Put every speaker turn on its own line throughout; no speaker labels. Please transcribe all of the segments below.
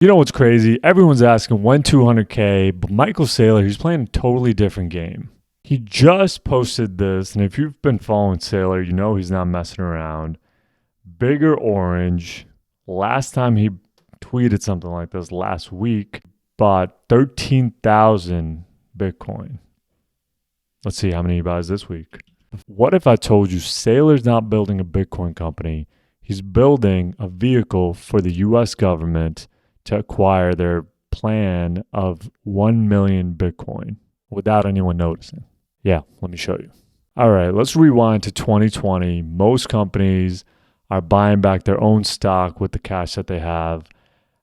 You know what's crazy? Everyone's asking when 200K, but Michael Saylor, he's playing a totally different game. He just posted this, and if you've been following Saylor, you know he's not messing around. Bigger orange. Last time he tweeted something like this last week, bought 13,000 Bitcoin. Let's see how many he buys this week. What if I told you Saylor's not building a Bitcoin company? He's building a vehicle for the US government to acquire their plan of 1 million Bitcoin without anyone noticing. Yeah, let me show you. All right, let's rewind to 2020. Most companies are buying back their own stock with the cash that they have.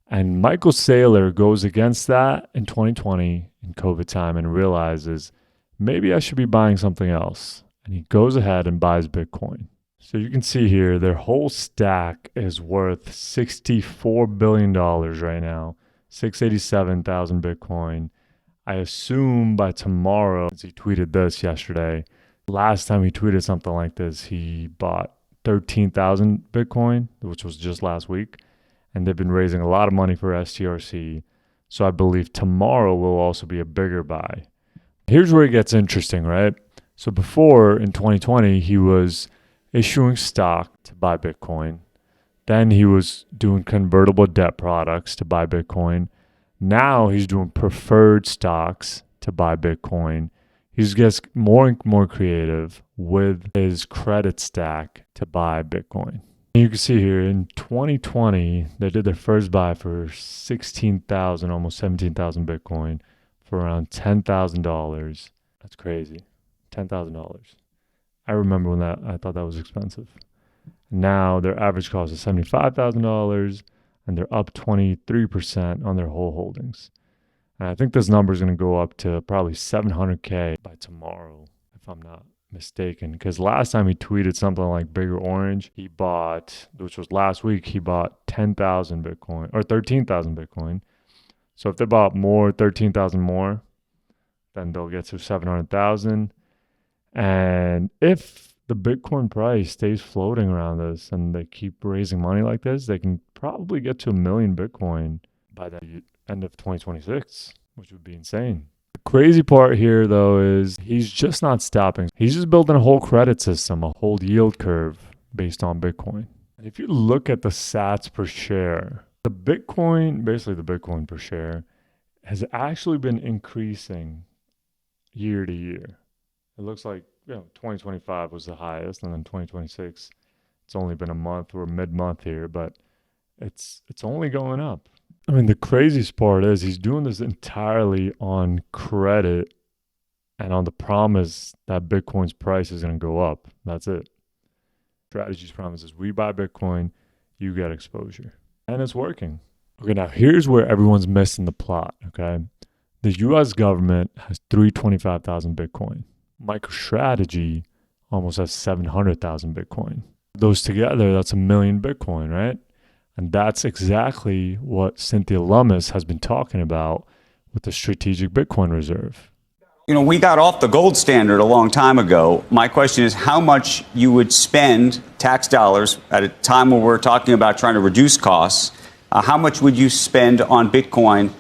And Michael Saylor goes against that in 2020 in COVID time and realizes maybe I should be buying something else. And he goes ahead and buys Bitcoin. So you can see here, their whole stack is worth $64 billion right now, 687,000 Bitcoin. I assume by tomorrow, since he tweeted this yesterday, last time he tweeted something like this, he bought 13,000 Bitcoin, which was just last week. And they've been raising a lot of money for STRC. So I believe tomorrow will also be a bigger buy. Here's where it gets interesting, right? So before, in 2020, he was issuing stock to buy Bitcoin. Then he was doing convertible debt products to buy Bitcoin. Now he's doing preferred stocks to buy Bitcoin. He's gets more and more creative with his credit stack to buy Bitcoin. And you can see here in 2020, they did their first buy for 16,000, almost 17,000 Bitcoin for around $10,000. That's crazy. $10,000. I remember when I thought that was expensive. Now their average cost is $75,000 and they're up 23% on their whole holdings. And I think this number is going to go up to probably 700K by tomorrow, if I'm not mistaken. Because last time he tweeted something like bigger orange, he bought, which was last week, he bought 10,000 Bitcoin or 13,000 Bitcoin. So if they bought more, 13,000 more, then they'll get to 700,000. And if the Bitcoin price stays floating around this and they keep raising money like this, they can probably get to 1 million Bitcoin by the end of 2026, which would be insane. The crazy part here, though, is he's just not stopping. He's just building a whole credit system, a whole yield curve based on Bitcoin. And if you look at the sats per share, basically the Bitcoin per share, has actually been increasing year to year. It looks like 2025 was the highest, and then 2026, it's only been a month. We're mid-month here, but it's only going up. I mean, the craziest part is he's doing this entirely on credit and on the promise that Bitcoin's price is going to go up. That's it. Strategy's promise is we buy Bitcoin, you get exposure. And it's working. Okay, now here's where everyone's missing the plot, okay? The US government has 325,000 Bitcoin. MicroStrategy almost has 700,000 Bitcoin. Those together, that's 1 million Bitcoin, right? And that's exactly what Cynthia Lummis has been talking about with the strategic Bitcoin reserve.
You know, we got off the gold standard a long time ago. My question is how much you would spend tax dollars at a time where we're talking about trying to reduce costs. How much would you spend on Bitcoin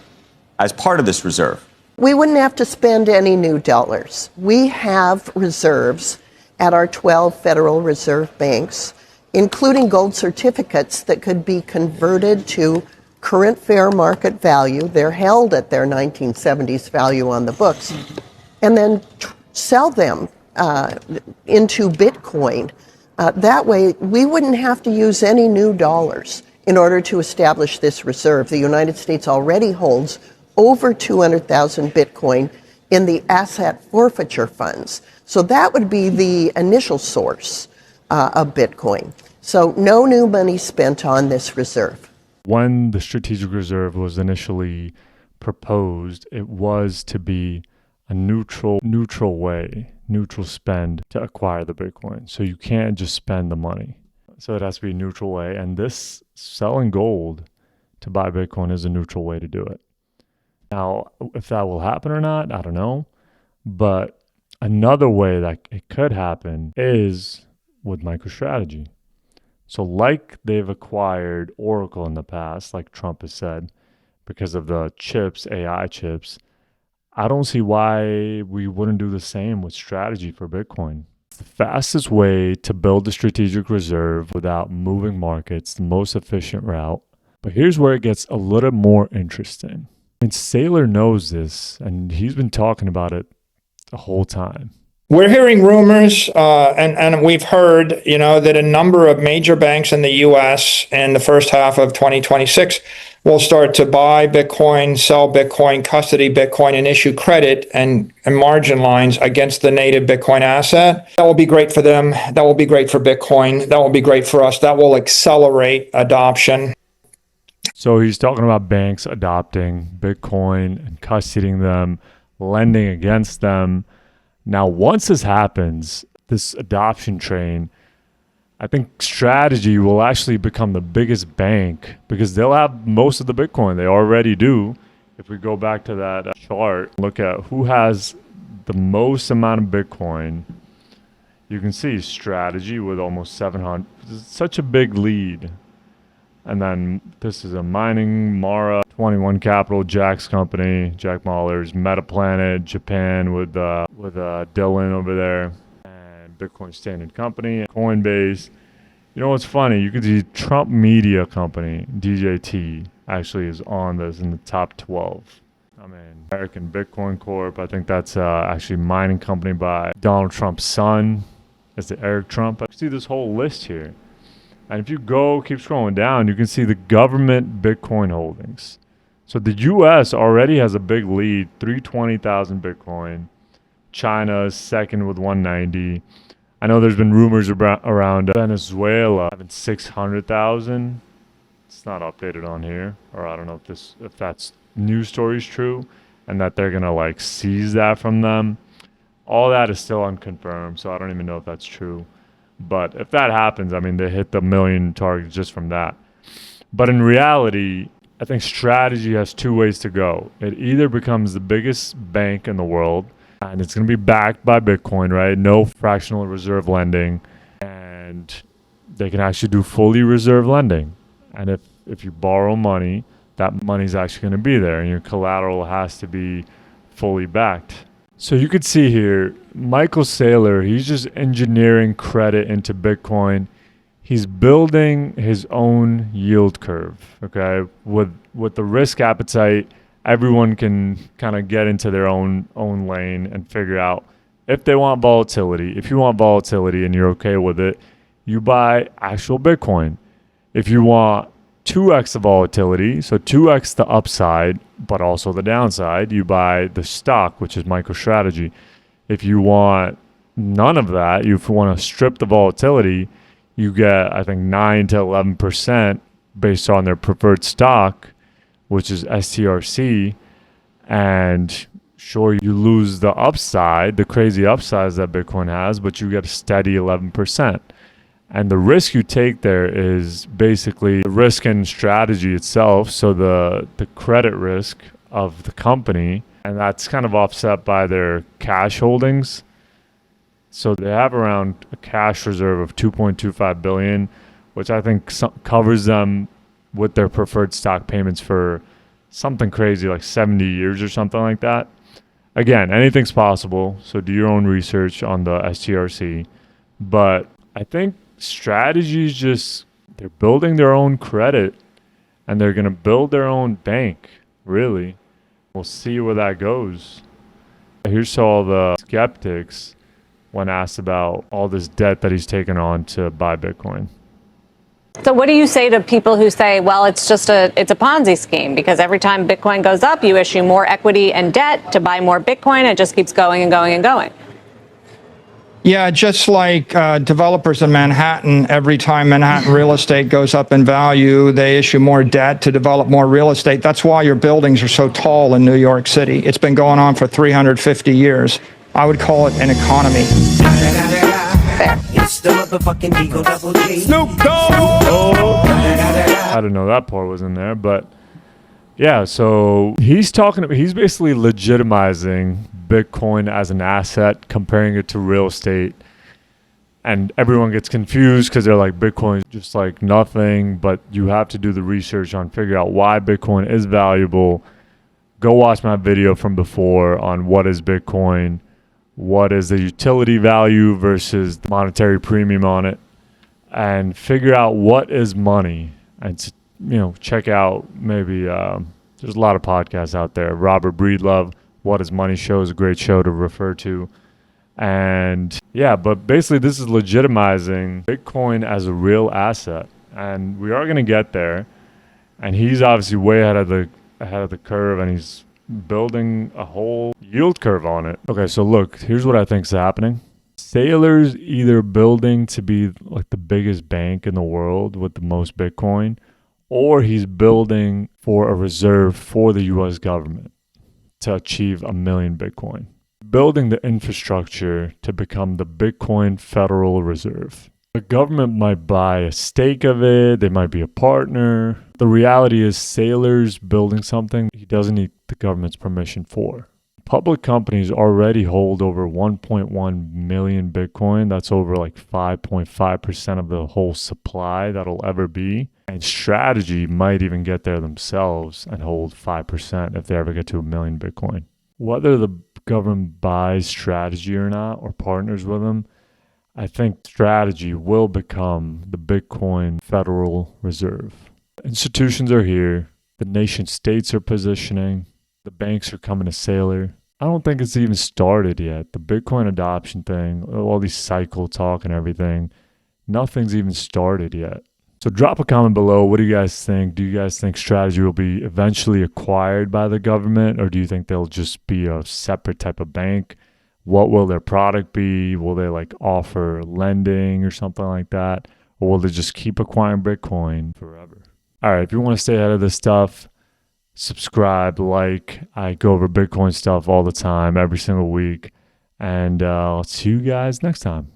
as part of this reserve?
We wouldn't have to spend any new dollars. We have reserves at our 12 Federal Reserve banks, including gold certificates that could be converted to current fair market value. They're held at their 1970s value on the books, and then sell them into Bitcoin. That way, we wouldn't have to use any new dollars in order to establish this reserve. The United States already holds over 200,000 Bitcoin in the asset forfeiture funds. So that would be the initial source of Bitcoin. So no new money spent on this reserve.
When the strategic reserve was initially proposed, it was to be a neutral spend to acquire the Bitcoin. So you can't just spend the money. So it has to be a neutral way. And this selling gold to buy Bitcoin is a neutral way to do it. Now, if that will happen or not, I don't know. But another way that it could happen is with MicroStrategy. So like they've acquired Oracle in the past, like Trump has said, because of the chips, AI chips. I don't see why we wouldn't do the same with strategy for Bitcoin. The fastest way to build a strategic reserve without moving markets, the most efficient route. But here's where it gets a little more interesting. I mean, Saylor knows this, and he's been talking about it the whole time.
We're hearing rumors, and we've heard, that a number of major banks in the U.S. in the first half of 2026 will start to buy Bitcoin, sell Bitcoin, custody Bitcoin, and issue credit and margin lines against the native Bitcoin asset. That will be great for them. That will be great for Bitcoin. That will be great for us. That will accelerate adoption.
So he's talking about banks adopting Bitcoin and custodying them, lending against them. Now, once this happens, this adoption train, I think Strategy will actually become the biggest bank because they'll have most of the Bitcoin. They already do. If we go back to that chart, look at who has the most amount of Bitcoin. You can see Strategy with almost 700. It's such a big lead. And then this is a mining, Mara, 21 Capital, Jack's company, Jack Mahler's, Metaplanet, Japan with Dylan over there, and Bitcoin Standard Company, Coinbase. You know what's funny? You can see Trump Media Company, DJT, actually is on this in the top 12. I mean, American Bitcoin Corp, I think that's actually mining company by Donald Trump's son. That's the Eric Trump. I see this whole list here. And if you keep scrolling down, you can see the government Bitcoin holdings. So the U.S. already has a big lead, 320,000 Bitcoin. China is second with 190. I know there's been rumors around Venezuela having 600,000. It's not updated on here, or I don't know if that's news story is true, and that they're gonna seize that from them. All that is still unconfirmed, so I don't even know if that's true. But if that happens, I mean, they hit the million target just from that. But in reality, I think Strategy has two ways to go. It either becomes the biggest bank in the world, and it's going to be backed by Bitcoin, right? No fractional reserve lending, and they can actually do fully reserve lending. And if you borrow money, that money's actually going to be there, and your collateral has to be fully backed. So you could see here, Michael Saylor, he's just engineering credit into Bitcoin. He's building his own yield curve, okay? With the risk appetite, everyone can kind of get into their own lane and figure out if they want volatility. If you want volatility and you're okay with it, you buy actual Bitcoin. If you want 2x the volatility, so 2x the upside, but also the downside, you buy the stock, which is MicroStrategy. If you want none of that, you want to strip the volatility, you get, I think, 9 to 11% based on their preferred stock, which is STRC. And sure, you lose the upside, the crazy upsides that Bitcoin has, but you get a steady 11%. And the risk you take there is basically the risk in strategy itself, so the credit risk of the company, and that's kind of offset by their cash holdings. So they have around a cash reserve of 2.25 billion, which I think covers them with their preferred stock payments for something crazy like 70 years or something like that. Again, anything's possible, so do your own research on the STRC. But I think Strategy's just, they're building their own credit and they're going to build their own bank, really. We'll see where that goes. Here's all the skeptics when asked about all this debt that he's taken on to buy Bitcoin.
So what do you say to people who say, well, it's a Ponzi scheme because every time Bitcoin goes up, you issue more equity and debt to buy more Bitcoin. It just keeps going and going and going.
Yeah, just like developers in Manhattan, every time Manhattan real estate goes up in value, they issue more debt to develop more real estate. That's why your buildings are so tall in New York City. It's been going on for 350 years. I would call it an economy.
Fair.
Snoop Dogg! I didn't know that part was in there, but yeah, so he's basically legitimizing Bitcoin as an asset, comparing it to real estate. And everyone gets confused because they're like, Bitcoin is just like nothing, but you have to do the research on figure out why Bitcoin is valuable. Go watch my video from before on what is Bitcoin, what is the utility value versus the monetary premium on it, and figure out what is money. And, check out maybe, there's a lot of podcasts out there. Robert Breedlove, What is Money show is a great show to refer to. And yeah, but basically this is legitimizing Bitcoin as a real asset, and we are going to get there. And he's obviously way ahead of the curve, and he's building a whole yield curve on it. Okay, so look, here's what I think is happening. Saylor's either building to be like the biggest bank in the world with the most Bitcoin, or he's building for a reserve for the US government to achieve 1 million Bitcoin. Building the infrastructure to become the Bitcoin Federal Reserve. The government might buy a stake of it, they might be a partner. The reality is Saylor's building something he doesn't need the government's permission for. Public companies already hold over 1.1 million Bitcoin. That's over like 5.5% of the whole supply that'll ever be. And Strategy might even get there themselves and hold 5% if they ever get to 1 million Bitcoin. Whether the government buys Strategy or not, or partners with them, I think Strategy will become the Bitcoin Federal Reserve. Institutions are here. The nation states are positioning. The banks are coming to Saylor. I don't think it's even started yet. The Bitcoin adoption thing, all these cycle talk and everything, nothing's even started yet. So drop a comment below. What do you guys think? Do you guys think Strategy will be eventually acquired by the government, or do you think they'll just be a separate type of bank? What will their product be? Will they like offer lending or something like that? Or will they just keep acquiring Bitcoin forever? All right, if you want to stay ahead of this stuff, subscribe, like. I go over Bitcoin stuff all the time, every single week. And I'll see you guys next time.